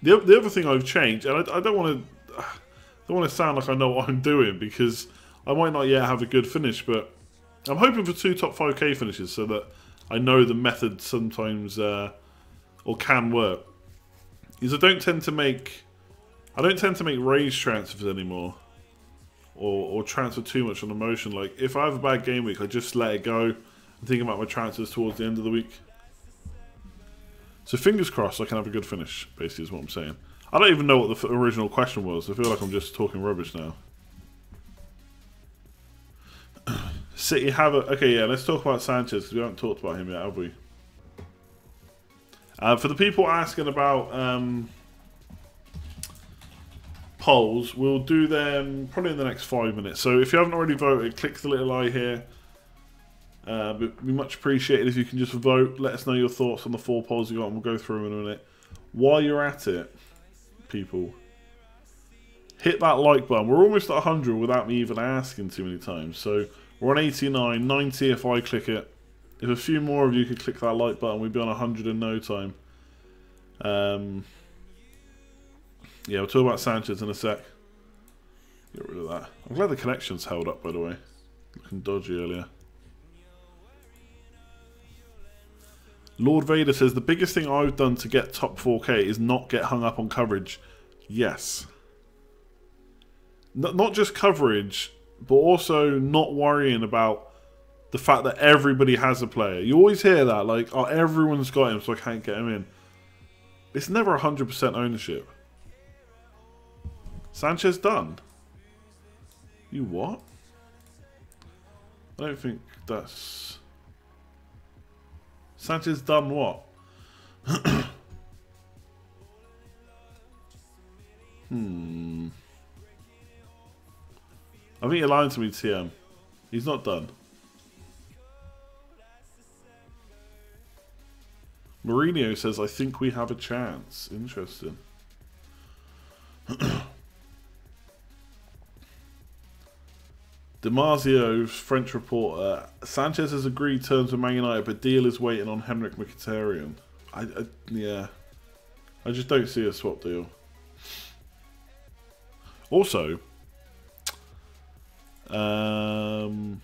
The other thing I've changed, and I don't want to sound like I know what I'm doing, because I might not yet have a good finish, but I'm hoping for 2 top 5k finishes so that I know the method sometimes or can work. Is I don't tend to make raise transfers anymore, or transfer too much on emotion. Like if I have a bad game week, I just let it go and think about my transfers towards the end of the week. So fingers crossed I can have a good finish, basically is what I'm saying. I don't even know what the original question was. I feel like I'm just talking rubbish now. City have a... okay, yeah, let's talk about Sanchez, because we haven't talked about him yet, have we? For the people asking about polls, we'll do them probably in the next 5 minutes. So if you haven't already voted, click the little eye here. It'd be much appreciated if you can just vote. Let us know your thoughts on the 4 polls you got, and we'll go through them in a minute. While you're at it, people, hit that like button. We're almost at 100 without me even asking too many times. So we're on 89, 90 if I click it. If a few more of you could click that like button, we'd be on 100 in no time. Yeah, we'll talk about Sanchez in a sec. Get rid of that. I'm glad the connection's held up, by the way. Looking dodgy earlier. Lord Vader says, the biggest thing I've done to get top 4k is not get hung up on coverage. Yes. Not just coverage, but also not worrying about the fact that everybody has a player. You always hear that, like, oh, everyone's got him, so I can't get him in. It's never 100% ownership. Sanchez done? You what? I don't think that's... Sanchez done what? I think you're lying to me, TM. He's not done. Mourinho says, I think we have a chance. Interesting. Damasio, French reporter. Sanchez has agreed terms with Man United, but deal is waiting on Henrik Mkhitaryan. Yeah. I just don't see a swap deal. Also, Pogba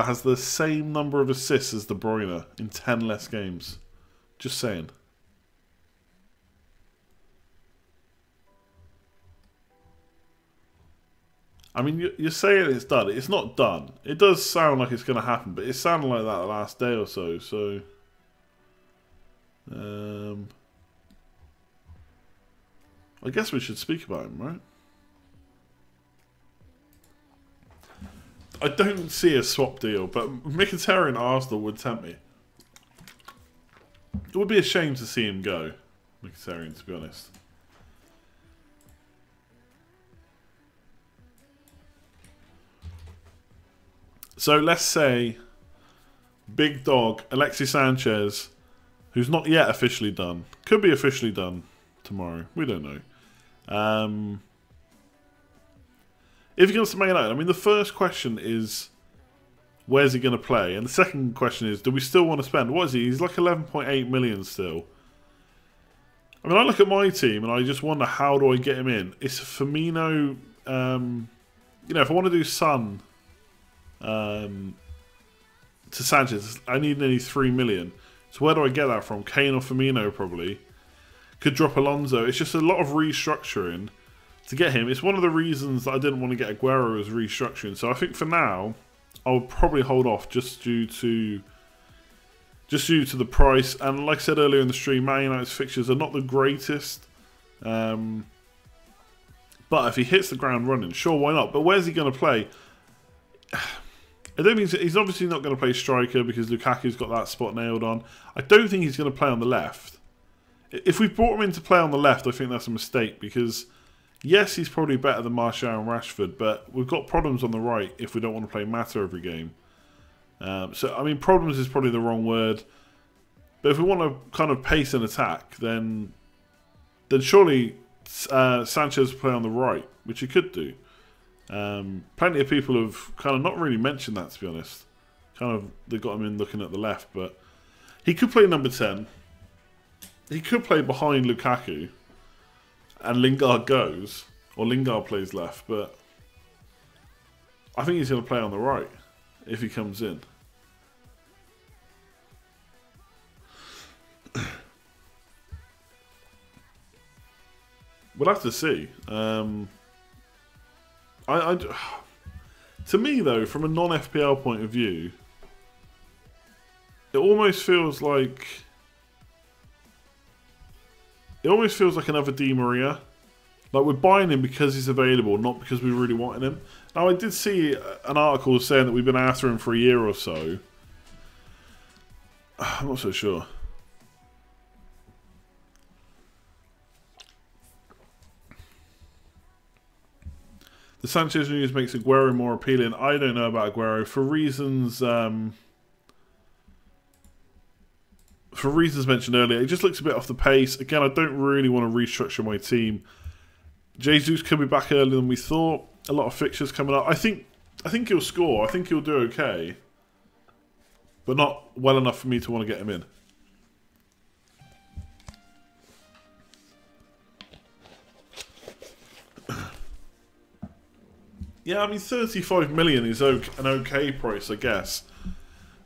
has the same number of assists as De Bruyne in 10 less games. Just saying. I mean, you're saying it's done. It's not done. It does sound like it's going to happen, but it sounded like that the last day or so. So, I guess we should speak about him, right? I don't see a swap deal, but Mkhitaryan Arsenal would tempt me. It would be a shame to see him go, Mkhitaryan, to be honest. So let's say big dog Alexis Sanchez, who's not yet officially done, could be officially done tomorrow. We don't know. If he comes to Man United, I mean, the first question is, where's he going to play? And the second question is, do we still want to spend? What is he? He's like 11.8 million still. I mean, I look at my team and I just wonder, how do I get him in? It's Firmino. You know, if I want to do Son to Sanchez, I need nearly 3 million. So where do I get that from? Kane or Firmino probably. Could drop Alonso. It's just a lot of restructuring to get him. It's one of the reasons that I didn't want to get Aguero as restructuring. So I think for now, I would probably hold off just due to the price. And like I said earlier in the stream, Man United's fixtures are not the greatest. But if he hits the ground running, sure, why not? But where's he going to play? I don't think he's obviously not going to play striker because Lukaku's got that spot nailed on. I don't think he's going to play on the left. If we brought him in to play on the left, I think that's a mistake because, yes, he's probably better than Martial and Rashford, but we've got problems on the right if we don't want to play Mata every game. So, I mean, problems is probably the wrong word. But if we want to kind of pace an attack, then surely Sanchez will play on the right, which he could do. Plenty of people have kind of not really mentioned that, to be honest. Kind of, they got him in looking at the left, but he could play number 10. He could play behind Lukaku, and Lingard goes, or Lingard plays left, but I think he's going to play on the right if he comes in. We'll have to see. To me, though, from a non-FPL point of view, it almost feels like another Di Maria. Like, we're buying him because he's available, not because we really wanted him. Now, I did see an article saying that we've been after him for a year or so. I'm not so sure. The Sanchez news makes Aguero more appealing. I don't know about Aguero for reasons mentioned earlier. It just looks a bit off the pace. Again, I don't really want to restructure my team. Jesus could be back earlier than we thought. A lot of fixtures coming up. I think he'll score. I think he'll do okay, but not well enough for me to want to get him in. Yeah, I mean, 35 million is an okay price, I guess.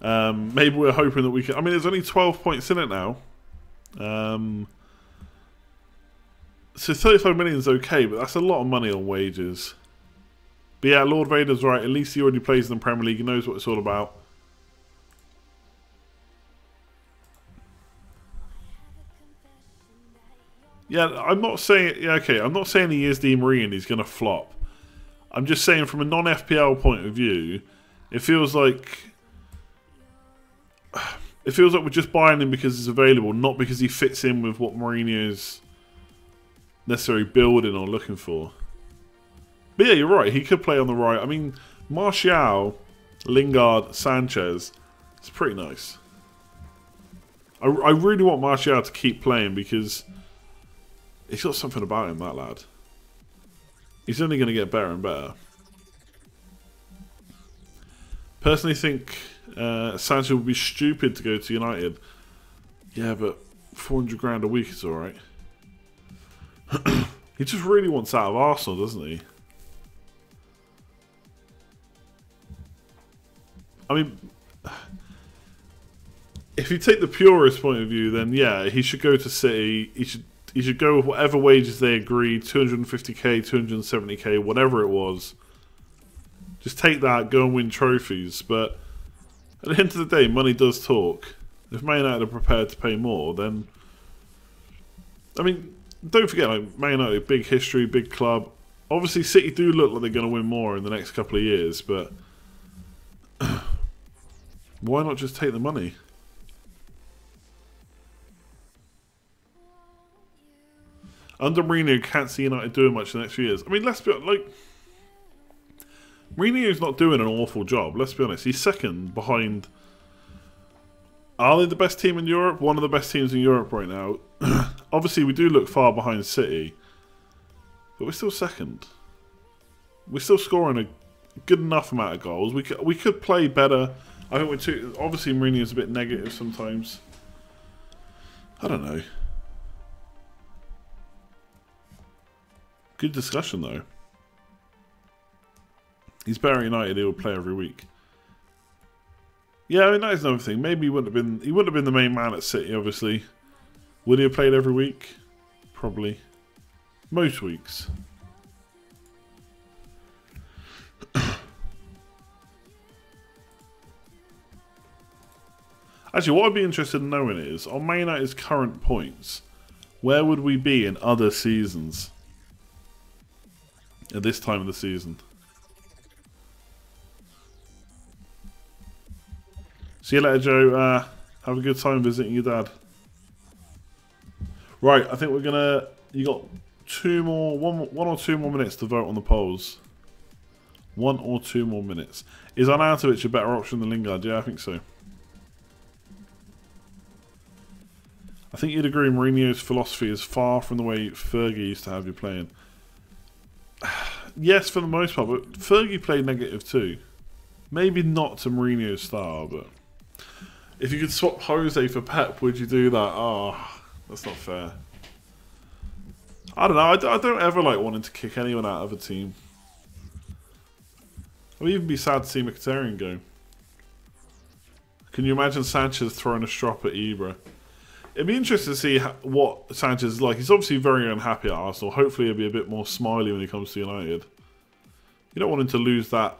Maybe we're hoping that we can... I mean, there's only 12 points in it now. So 35 million is okay, but that's a lot of money on wages. But yeah, Lord Vader's right. At least he already plays in the Premier League. He knows what it's all about. Yeah, I'm not saying... Yeah, okay, I'm not saying he is Di Maria and he's going to flop. I'm just saying from a non-FPL point of view, it feels like we're just buying him because he's available, not because he fits in with what Mourinho's necessarily building or looking for. But yeah, you're right. He could play on the right. I mean, Martial, Lingard, Sanchez, it's pretty nice. I really want Martial to keep playing because He's got something about him, that lad. He's only going to get better and better. Personally think Sanchez would be stupid to go to United. Yeah, but 400 grand a week is alright. He just really wants out of Arsenal, doesn't he? I mean, if you take the purest point of view, then yeah, he should go to City. He should go with whatever wages they agreed, 250k, 270k, whatever it was. Just take that, go and win trophies. But at the end of the day, money does talk. If Man United are prepared to pay more, then... I mean, don't forget, like, Man United, big history, big club. Obviously, City do look like they're going to win more in the next couple of years, but... why not just take the money? Under Mourinho, can't see United doing much in the next few years. I mean, let's be honest, like... Mourinho's not doing an awful job, let's be honest. He's second behind... Are they the best team in Europe? One of the best teams in Europe right now. Obviously, we do look far behind City. But we're still second. We're still scoring a good enough amount of goals. We could play better. I think we're too... Obviously, Mourinho's a bit negative sometimes. I don't know. Good discussion, though. He's better at United. He would play every week. Yeah, I mean, that is another thing. Maybe he wouldn't have been the main man at City, obviously. Would he have played every week? Probably. Most weeks. Actually, what I'd be interested in knowing is, on Man United's current points, where would we be in other seasons? At this time of the season. See you later, Joe. Have a good time visiting your dad. Right, I think we're gonna... You got one or two more minutes to vote on the polls. 1 or 2 more minutes. Is Arnautovic a better option than Lingard? Yeah, I think so. I think you'd agree Mourinho's philosophy is far from the way Fergie used to have you playing. Yes, for the most part, but Fergie played negative too. Maybe not to Mourinho's style, but... If you could swap Jose for Pep, would you do that? Oh, that's not fair. I don't know. I don't ever like wanting to kick anyone out of a team. I would even be sad to see Mkhitaryan go. Can you imagine Sanchez throwing a strop at Ibra? It'd be interesting to see what Sanchez is like. He's obviously very unhappy at Arsenal. Hopefully he'll be a bit more smiley when he comes to United. You don't want him to lose that...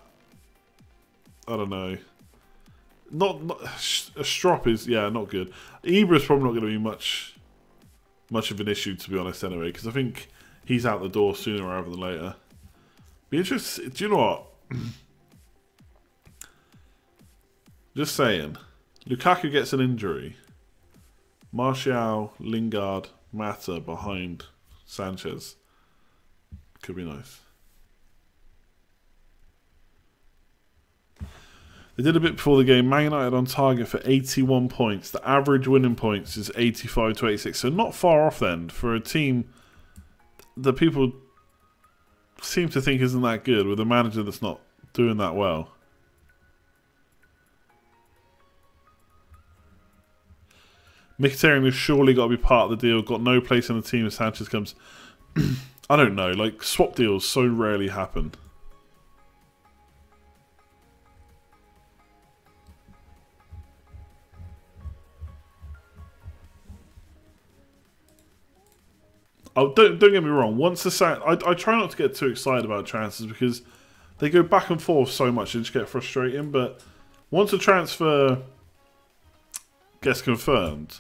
I don't know... Not a strop is, yeah, not good. Ibra's probably not going to be much of an issue, to be honest, anyway, because I think he's out the door sooner rather than later. Be interesting. Do you know what? Just saying. Lukaku gets an injury. Martial, Lingard, Mata behind Sanchez. Could be nice. They did a bit before the game. Man United on target for 81 points. The average winning points is 85 to 86. So not far off then for a team that people seem to think isn't that good with a manager that's not doing that well. Mkhitaryan has surely got to be part of the deal. Got no place in the team if Sanchez comes. I don't know. Like, swap deals so rarely happen. Oh, don't get me wrong. Once the I try not to get too excited about transfers because they go back and forth so much and just get frustrating. But once a transfer gets confirmed,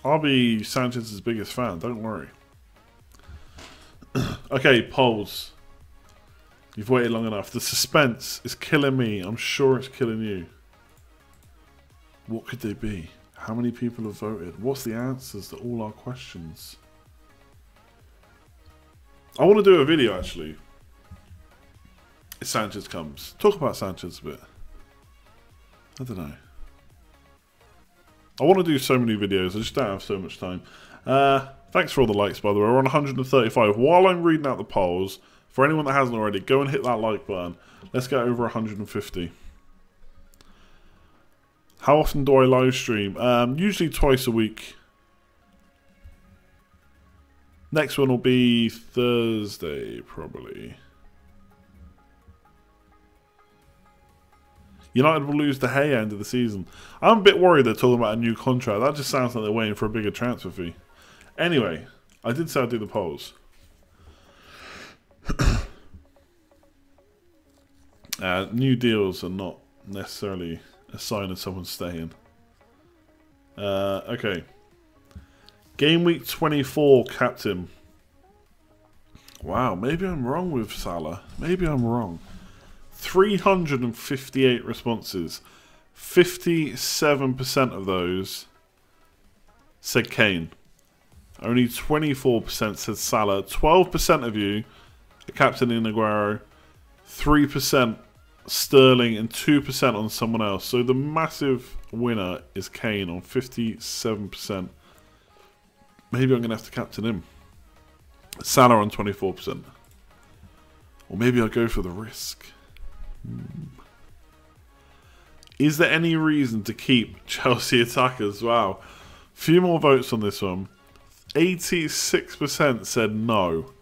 I'll be Sanchez's biggest fan. Don't worry. Okay, polls. You've waited long enough. The suspense is killing me. I'm sure it's killing you. What could they be? How many people have voted? What's the answers to all our questions? I want to do a video, actually, if Sanchez comes. Talk about Sanchez a bit. I don't know. I want to do so many videos. I just don't have so much time. Thanks for all the likes, by the way. We're on 135. While I'm reading out the polls, for anyone that hasn't already, go and hit that like button. Let's get over 150. How often do I live stream? Usually twice a week. Next one will be Thursday, probably. United will lose the Hay end of the season. I'm a bit worried they're talking about a new contract. That just sounds like they're waiting for a bigger transfer fee. Anyway, I did say I'd do the polls. New deals are not necessarily a sign of someone staying. Okay. Game week 24 captain. Wow, maybe I'm wrong with Salah. Maybe I'm wrong. 358 responses. 57% of those said Kane. Only 24% said Salah. 12% of you are captaining Aguero. 3% Sterling and 2% on someone else. So the massive winner is Kane on 57%. Maybe I'm going to have to captain him. Salah on 24%. Or maybe I'll go for the risk. Is there any reason to keep Chelsea attackers? Wow. Few more votes on this one. 86% said no.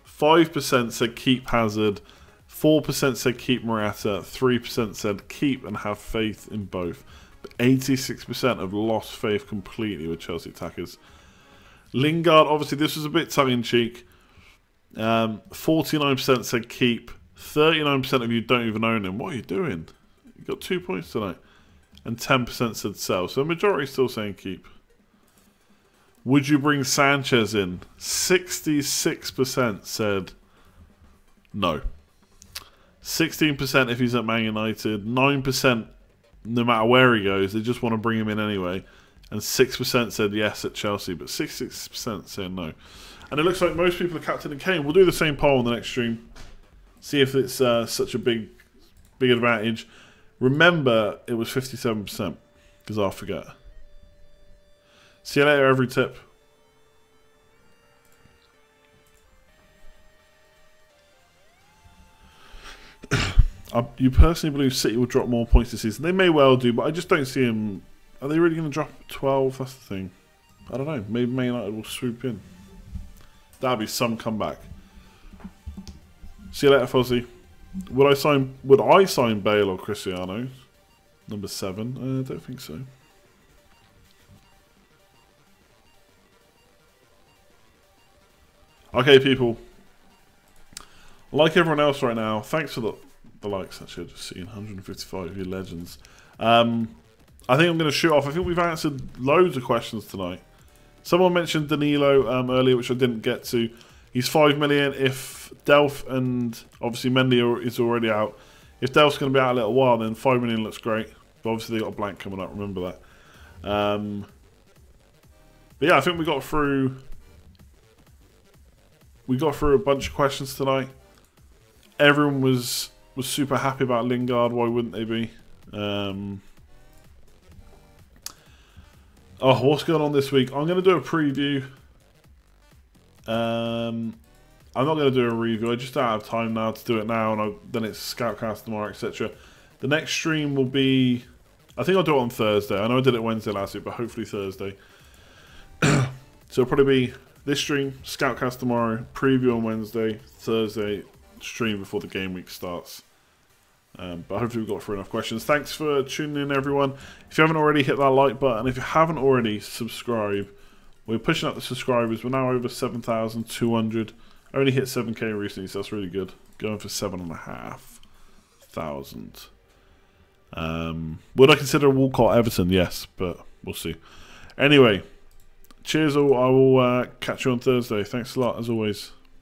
5% said keep Hazard. 4% said keep Morata. 3% said keep and have faith in both. But 86% have lost faith completely with Chelsea attackers. Lingard, obviously this was a bit tongue-in-cheek. 49% said keep. 39% of you don't even own him. What are you doing? You got 2 points tonight. And 10% said sell. So the majority still saying keep. Would you bring Sanchez in? 66% said no. 16% if he's at Man United. 9% no matter where he goes, they just want to bring him in anyway. And 6% said yes at Chelsea, but 66% said no. And it looks like most people are captaining Kane. We'll do the same poll in the next stream. See if it's such a big advantage. Remember, it was 57%, because I'll forget. See you later, every tip. You personally believe City will drop more points this season? They may well do, but I just don't see them. Are they really going to drop 12? That's the thing. I don't know. Maybe Man United will swoop in. That'll be some comeback. See you later, Fozzie. Would I sign Bale or Cristiano? Number 7. I don't think so. Okay, people. Like everyone else right now, thanks for the likes. Actually, I've just seen 155, you legends. I think I'm going to shoot off. I think we've answered loads of questions tonight. Someone mentioned Danilo earlier, which I didn't get to. He's 5 million. If Delph and obviously Mendy is already out, if Delph's going to be out a little while, then 5 million looks great. But obviously they got a blank coming up. Remember that. But yeah, I think we got through. We got through a bunch of questions tonight. Everyone was super happy about Lingard. Why wouldn't they be? Oh, what's going on this week? I'm going to do a preview. I'm not going to do a review. I just don't have time now to do it now, and then it's Scoutcast tomorrow, etc. The next stream will be. I think I'll do it on Thursday. I know I did it Wednesday last week, but hopefully Thursday. So it'll probably be this stream, Scoutcast tomorrow, preview on Wednesday, Thursday, stream before the game week starts. But hopefully we've got through enough questions. Thanks for tuning in, everyone. If you haven't already, hit that like button. If you haven't already, subscribe. We're pushing up the subscribers. We're now over 7,200. Only hit 7k recently, so that's really good. Going for 7,500. Would I consider Wildcard Everton? Yes, but we'll see. Anyway, cheers all. I will catch you on Thursday. Thanks a lot, as always.